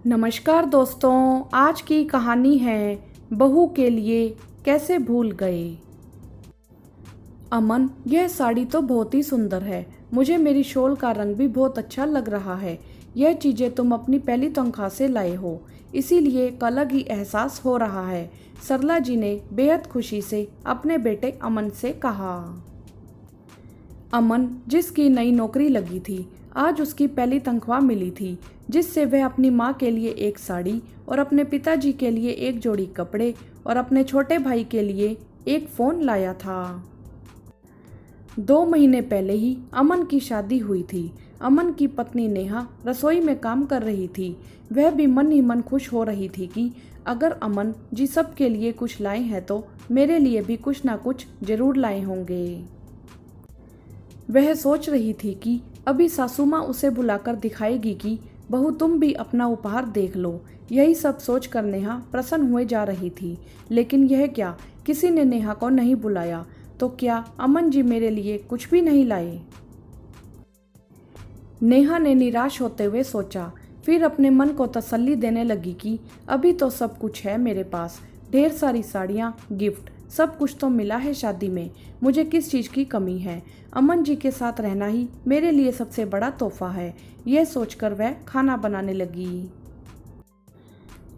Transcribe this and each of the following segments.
नमस्कार दोस्तों, आज की कहानी है बहू के लिए कैसे भूल गए। अमन, यह साड़ी तो बहुत ही सुंदर है। मुझे मेरी शॉल का रंग भी बहुत अच्छा लग रहा है। यह चीज़ें तुम अपनी पहली तनख्वाह से लाए हो, इसीलिए एक अलग ही एहसास हो रहा है। सरला जी ने बेहद खुशी से अपने बेटे अमन से कहा। अमन, जिसकी नई नौकरी लगी थी, आज उसकी पहली तनख्वाह मिली थी, जिससे वह अपनी माँ के लिए एक साड़ी और अपने पिताजी के लिए एक जोड़ी कपड़े और अपने छोटे भाई के लिए एक फ़ोन लाया था। 2 महीने पहले ही अमन की शादी हुई थी। अमन की पत्नी नेहा रसोई में काम कर रही थी। वह भी मन ही मन खुश हो रही थी कि अगर अमन जी सबके लिए कुछ लाए हैं तो मेरे लिए भी कुछ ना कुछ जरूर लाए होंगे। वह सोच रही थी कि अभी सासू माँ उसे बुलाकर दिखाएगी कि बहू तुम भी अपना उपहार देख लो। यही सब सोच कर नेहा प्रसन्न हुए जा रही थी। लेकिन यह क्या, किसी ने नेहा को नहीं बुलाया, तो क्या अमन जी मेरे लिए कुछ भी नहीं लाए? नेहा ने निराश होते हुए सोचा। फिर अपने मन को तसल्ली देने लगी कि अभी तो सब कुछ है मेरे पास। ढेर सारी साड़ियाँ, गिफ्ट, सब कुछ तो मिला है शादी में। मुझे किस चीज़ की कमी है? अमन जी के साथ रहना ही मेरे लिए सबसे बड़ा तोहफा है। यह सोचकर वह खाना बनाने लगी।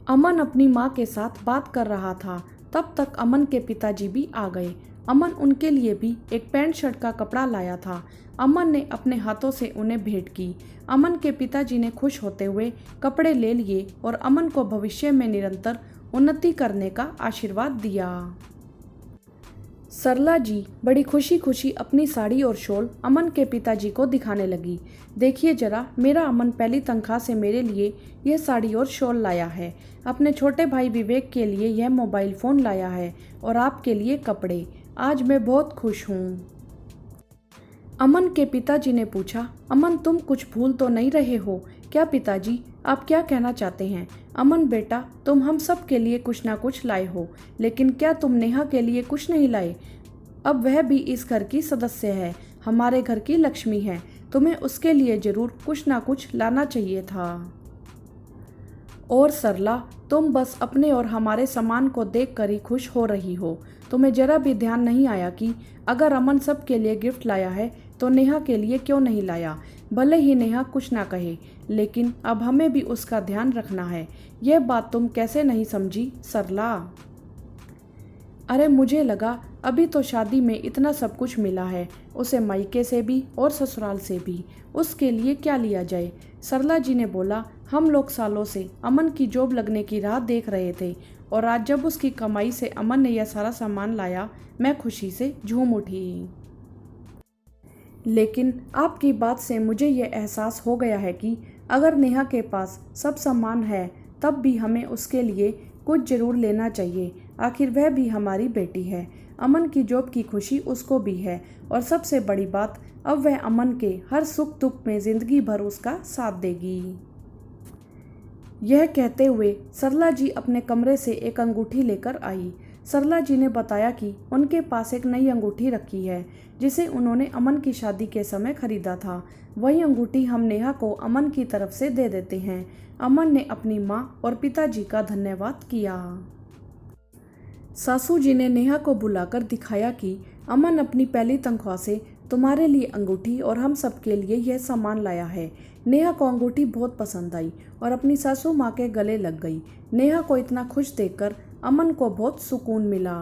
अमन अपनी माँ के साथ बात कर रहा था। तब तक अमन के पिताजी भी आ गए। अमन उनके लिए भी एक पैंट शर्ट का कपड़ा लाया था। अमन ने अपने हाथों से उन्हें भेंट की। अमन के पिताजी ने खुश होते हुए कपड़े ले लिए और अमन को भविष्य में निरंतर उन्नति करने का आशीर्वाद दिया। सरला जी बड़ी खुशी खुशी अपनी साड़ी और शॉल अमन के पिताजी को दिखाने लगी। देखिए जरा, मेरा अमन पहली तनख्वाह से मेरे लिए यह साड़ी और शॉल लाया है। अपने छोटे भाई विवेक के लिए यह मोबाइल फ़ोन लाया है और आपके लिए कपड़े। आज मैं बहुत खुश हूँ। अमन के पिताजी ने पूछा, अमन तुम कुछ भूल तो नहीं रहे हो क्या? पिताजी, आप क्या कहना चाहते हैं? अमन बेटा, तुम हम सब के लिए कुछ ना कुछ लाए हो, लेकिन क्या तुम नेहा के लिए कुछ नहीं लाए? अब वह भी इस घर की सदस्य है, हमारे घर की लक्ष्मी है। तुम्हें उसके लिए जरूर कुछ ना कुछ लाना चाहिए था। और सरला, तुम बस अपने और हमारे सामान को देखकर ही खुश हो रही हो। तुम्हें जरा भी ध्यान नहीं आया कि अगर अमन सब के लिए गिफ्ट लाया है तो नेहा के लिए क्यों नहीं लाया? भले ही नेहा कुछ ना कहे, लेकिन अब हमें भी उसका ध्यान रखना है। यह बात तुम कैसे नहीं समझी सरला? अरे मुझे लगा अभी तो शादी में इतना सब कुछ मिला है, उसे मायके से भी और ससुराल से भी, उसके लिए क्या लिया जाए? सरला जी ने बोला, हम लोग सालों से अमन की जॉब लगने की राह देख रहे थे और आज जब उसकी कमाई से अमन ने यह सारा सामान लाया, मैं खुशी से झूम उठी। लेकिन आपकी बात से मुझे यह एहसास हो गया है कि अगर नेहा के पास सब सामान है तब भी हमें उसके लिए कुछ जरूर लेना चाहिए। आखिर वह भी हमारी बेटी है। अमन की जॉब की खुशी उसको भी है और सबसे बड़ी बात, अब वह अमन के हर सुख दुख में जिंदगी भर उसका साथ देगी। यह कहते हुए सरला जी अपने कमरे से एक अंगूठी लेकर आई। सरला जी ने बताया कि उनके पास एक नई अंगूठी रखी है जिसे उन्होंने अमन की शादी के समय खरीदा था। वही अंगूठी हम नेहा को अमन की तरफ से दे देते हैं। अमन ने अपनी माँ और पिताजी का धन्यवाद किया। सासू जी ने नेहा को बुलाकर दिखाया कि अमन अपनी पहली तनख्वाह से तुम्हारे लिए अंगूठी और हम सबके लिए यह सामान लाया है। नेहा को अंगूठी बहुत पसंद आई और अपनी सासू माँ के गले लग गई। नेहा को इतना खुश देखकर अमन को बहुत सुकून मिला।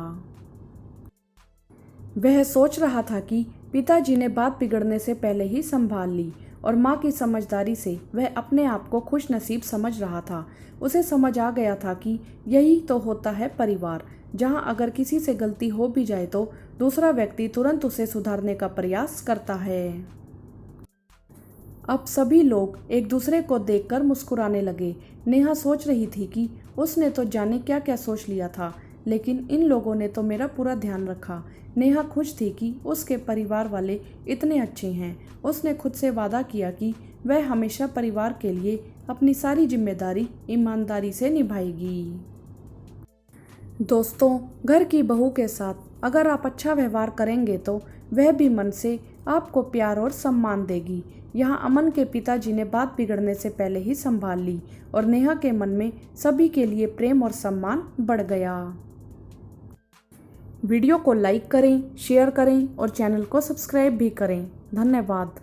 वह सोच रहा था कि पिताजी ने बात बिगड़ने से पहले ही संभाल ली और माँ की समझदारी से वह अपने आप को खुश नसीब समझ रहा था। उसे समझ आ गया था कि यही तो होता है परिवार, जहाँ अगर किसी से गलती हो भी जाए तो दूसरा व्यक्ति तुरंत उसे सुधारने का प्रयास करता है। अब सभी लोग एक दूसरे को देखकर मुस्कुराने लगे। नेहा सोच रही थी कि उसने तो जाने क्या क्या सोच लिया था, लेकिन इन लोगों ने तो मेरा पूरा ध्यान रखा। नेहा खुश थी कि उसके परिवार वाले इतने अच्छे हैं। उसने खुद से वादा किया कि वह हमेशा परिवार के लिए अपनी सारी जिम्मेदारी ईमानदारी से निभाएगी। दोस्तों, घर की बहू के साथ अगर आप अच्छा व्यवहार करेंगे तो वह भी मन से आपको प्यार और सम्मान देगी। यहाँ अमन के पिताजी ने बात बिगड़ने से पहले ही संभाल ली और नेहा के मन में सभी के लिए प्रेम और सम्मान बढ़ गया। वीडियो को लाइक करें, शेयर करें और चैनल को सब्सक्राइब भी करें। धन्यवाद।